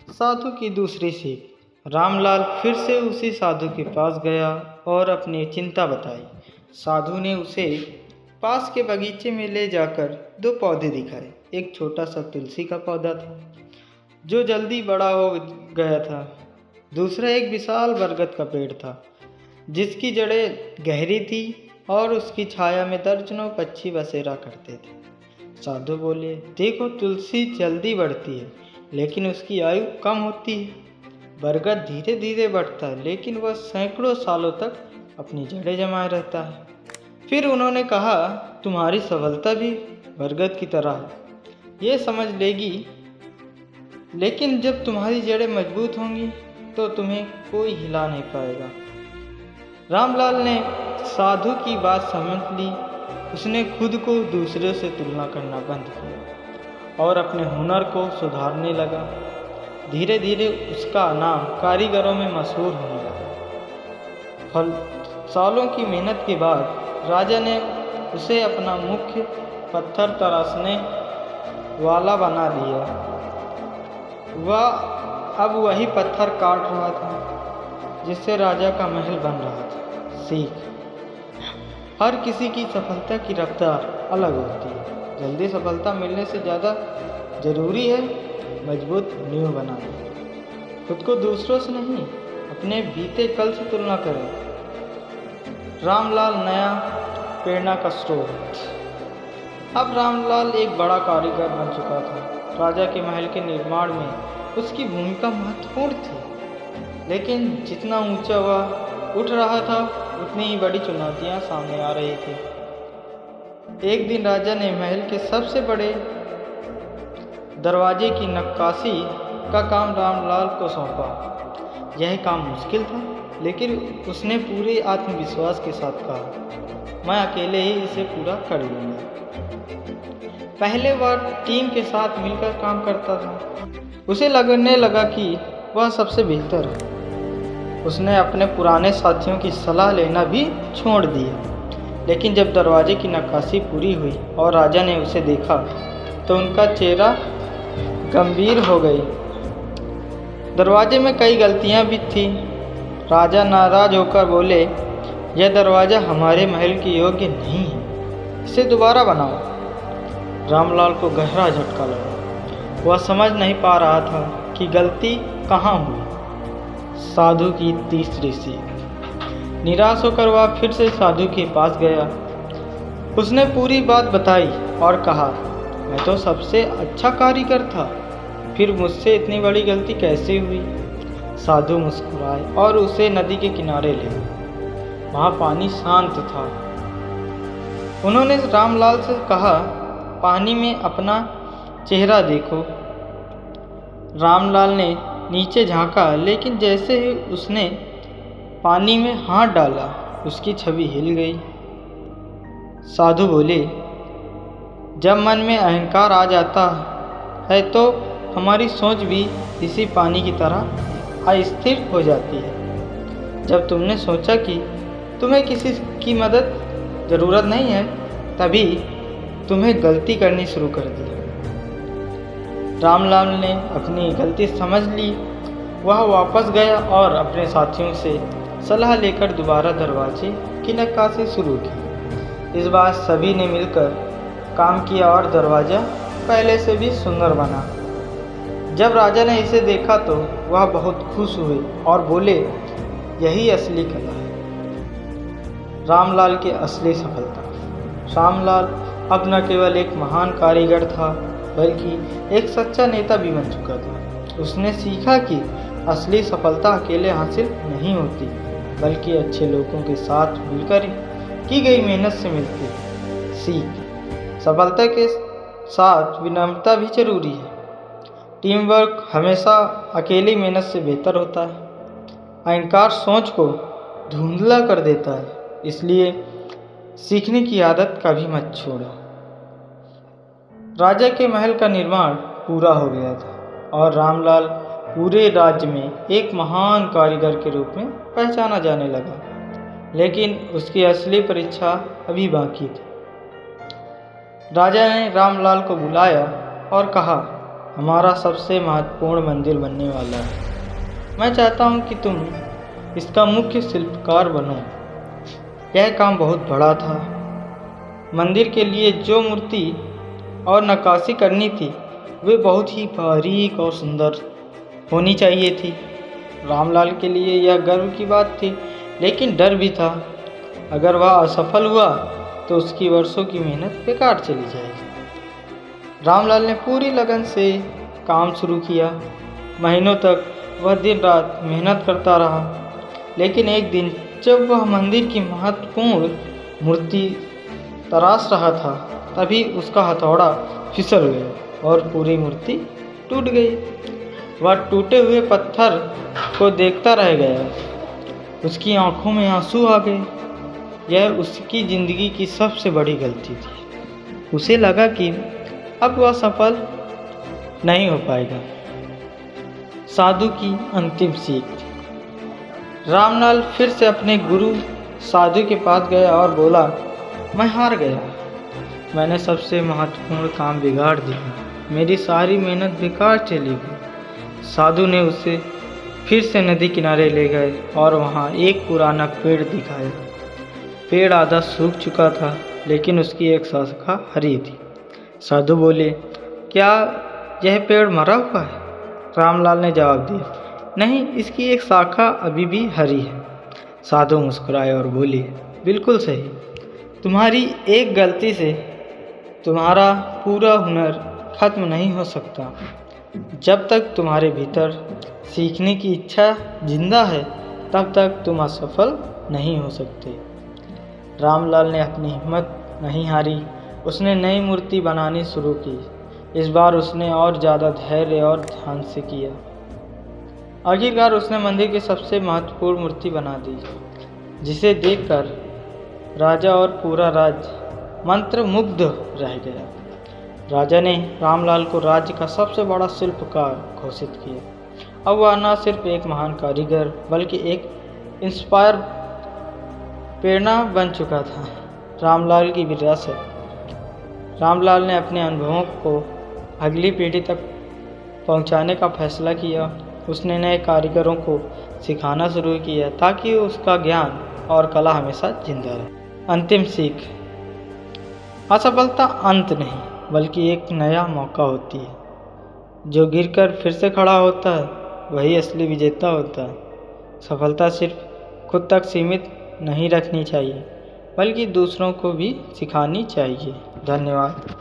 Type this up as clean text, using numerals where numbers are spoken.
साधु की दूसरी सीख। रामलाल फिर से उसी साधु के पास गया और अपनी चिंता बताई। साधु ने उसे पास के बगीचे में ले जाकर दो पौधे दिखाए। एक छोटा सा तुलसी का पौधा था जो जल्दी बड़ा हो गया था। दूसरा एक विशाल बरगद का पेड़ था जिसकी जड़ें गहरी थी और उसकी छाया में दर्जनों पक्षी बसेरा करते थे। साधु बोले, देखो, तुलसी जल्दी बढ़ती है लेकिन उसकी आयु कम होती है। बरगद धीरे धीरे बढ़ता है लेकिन वह सैकड़ों सालों तक अपनी जड़ें जमाए रहता है। फिर उन्होंने कहा, तुम्हारी सफलता भी बरगद की तरह है, ये समझ लेगी, लेकिन जब तुम्हारी जड़ें मजबूत होंगी तो तुम्हें कोई हिला नहीं पाएगा। रामलाल ने साधु की बात समझ ली। उसने खुद को दूसरों से तुलना करना बंद किया और अपने हुनर को सुधारने लगा। धीरे धीरे उसका नाम कारीगरों में मशहूर होने लगा। सालों की मेहनत के बाद राजा ने उसे अपना मुख्य पत्थर तराशने वाला बना दिया। वह अब वही पत्थर काट रहा था जिससे राजा का महल बन रहा था। सीख। हर किसी की सफलता की रफ्तार अलग होती है। जल्दी सफलता मिलने से ज़्यादा ज़रूरी है मजबूत नींव बनाना। खुद को दूसरों से नहीं, अपने बीते कल से तुलना करें। रामलाल नया प्रेरणा का स्रोत। अब रामलाल एक बड़ा कारीगर बन चुका था। राजा के महल के निर्माण में उसकी भूमिका महत्वपूर्ण थी, लेकिन जितना ऊंचा वह उठ रहा था उतनी ही बड़ी चुनौतियां सामने आ रही थी। एक दिन राजा ने महल के सबसे बड़े दरवाजे की नक्काशी का काम रामलाल को सौंपा। यह काम मुश्किल था, लेकिन उसने पूरे आत्मविश्वास के साथ कहा, मैं अकेले ही इसे पूरा कर लूँगा। पहले वह टीम के साथ मिलकर काम करता था। उसे लगने लगा कि वह सबसे बेहतर है। उसने अपने पुराने साथियों की सलाह लेना भी छोड़ दिया। लेकिन जब दरवाजे की नक्काशी पूरी हुई और राजा ने उसे देखा तो उनका चेहरा गंभीर हो गई। दरवाजे में कई गलतियां भी थीं। राजा नाराज होकर बोले, यह दरवाज़ा हमारे महल के योग्य नहीं है, इसे दोबारा बनाओ। रामलाल को गहरा झटका लगा। वह समझ नहीं पा रहा था कि गलती कहाँ हुई। साधु की तीसरी सीख। निराश होकर वह फिर से साधु के पास गया। उसने पूरी बात बताई और कहा, मैं तो सबसे अच्छा कारीगर था, फिर मुझसे इतनी बड़ी गलती कैसे हुई। साधु मुस्कुराए और उसे नदी के किनारे ले गए। वहाँ पानी शांत था। उन्होंने रामलाल से कहा, पानी में अपना चेहरा देखो। रामलाल ने नीचे झांका, लेकिन जैसे ही उसने पानी में हाथ डाला उसकी छवि हिल गई। साधु बोले, जब मन में अहंकार आ जाता है तो हमारी सोच भी इसी पानी की तरह अस्थिर हो जाती है। जब तुमने सोचा कि तुम्हें किसी की मदद ज़रूरत नहीं है, तभी तुम्हें गलती करनी शुरू कर दी। रामलाल ने अपनी गलती समझ ली। वह वापस गया और अपने साथियों से सलाह लेकर दोबारा दरवाजे की नक्काशी शुरू की। इस बार सभी ने मिलकर काम किया और दरवाज़ा पहले से भी सुंदर बना। जब राजा ने इसे देखा तो वह बहुत खुश हुए और बोले, यही असली कला है। रामलाल की असली सफलता। रामलाल अब न केवल एक महान कारीगर था बल्कि एक सच्चा नेता भी बन चुका था। उसने सीखा कि असली सफलता अकेले हासिल नहीं होती, बल्कि अच्छे लोगों के साथ मिलकर की गई मेहनत से मिलती है। सीख। सफलता के साथ विनम्रता भी जरूरी है। टीम वर्क हमेशा अकेली मेहनत से बेहतर होता है। अहंकार सोच को धुंधला कर देता है, इसलिए सीखने की आदत कभी मत छोड़ो। राजा के महल का निर्माण पूरा हो गया था और रामलाल पूरे राज्य में एक महान कारीगर के रूप में पहचाना जाने लगा। लेकिन उसकी असली परीक्षा अभी बाकी थी। राजा ने रामलाल को बुलाया और कहा, हमारा सबसे महत्वपूर्ण मंदिर बनने वाला है। मैं चाहता हूँ कि तुम इसका मुख्य शिल्पकार बनो। यह काम बहुत बड़ा था। मंदिर के लिए जो मूर्ति और नक्काशी करनी थी वे बहुत ही बारीक और सुंदर होनी चाहिए थी। रामलाल के लिए यह गर्व की बात थी, लेकिन डर भी था। अगर वह असफल हुआ तो उसकी वर्षों की मेहनत बेकार चली जाएगी। रामलाल ने पूरी लगन से काम शुरू किया। महीनों तक वह दिन रात मेहनत करता रहा, लेकिन एक दिन जब वह मंदिर की महत्वपूर्ण मूर्ति तराश रहा था, तभी उसका हथौड़ा फिसल गया और पूरी मूर्ति टूट गई। वह टूटे हुए पत्थर को देखता रह गया। उसकी आंखों में आंसू आ गए। यह उसकी जिंदगी की सबसे बड़ी गलती थी। उसे लगा कि अब वह सफल नहीं हो पाएगा। साधु की अंतिम सीख। रामलाल फिर से अपने गुरु साधु के पास गया और बोला, मैं हार गया। मैंने सबसे महत्वपूर्ण काम बिगाड़ दिया। मेरी सारी मेहनत बेकार चली गई। साधु ने उसे फिर से नदी किनारे ले गए और वहाँ एक पुराना पेड़ दिखाया। पेड़ आधा सूख चुका था, लेकिन उसकी एक शाखा हरी थी। साधु बोले, क्या यह पेड़ मरा हुआ है? रामलाल ने जवाब दिया, नहीं, इसकी एक शाखा अभी भी हरी है। साधु मुस्कुराए और बोले, बिल्कुल सही। तुम्हारी एक गलती से तुम्हारा पूरा हुनर खत्म नहीं हो सकता। जब तक तुम्हारे भीतर सीखने की इच्छा जिंदा है, तब तक तुम असफल नहीं हो सकते। रामलाल ने अपनी हिम्मत नहीं हारी। उसने नई मूर्ति बनानी शुरू की। इस बार उसने और ज़्यादा धैर्य और ध्यान से किया। आखिरकार उसने मंदिर की सबसे महत्वपूर्ण मूर्ति बना दी, जिसे देखकर राजा और पूरा राज्य मंत्रमुग्ध रह गया। राजा ने रामलाल को राज्य का सबसे बड़ा शिल्पकार घोषित किया। अब वह न सिर्फ एक महान कारीगर बल्कि एक इंस्पायर प्रेरणा बन चुका था। रामलाल की विरासत। रामलाल ने अपने अनुभवों को अगली पीढ़ी तक पहुंचाने का फैसला किया। उसने नए कारीगरों को सिखाना शुरू किया ताकि उसका ज्ञान और कला हमेशा जिंदा रहे। अंतिम सीख। असफलता अंत नहीं, बल्कि एक नया मौका होती है। जो गिरकर फिर से खड़ा होता है, वही असली विजेता होता है। सफलता सिर्फ खुद तक सीमित नहीं रखनी चाहिए, बल्कि दूसरों को भी सिखानी चाहिए। धन्यवाद।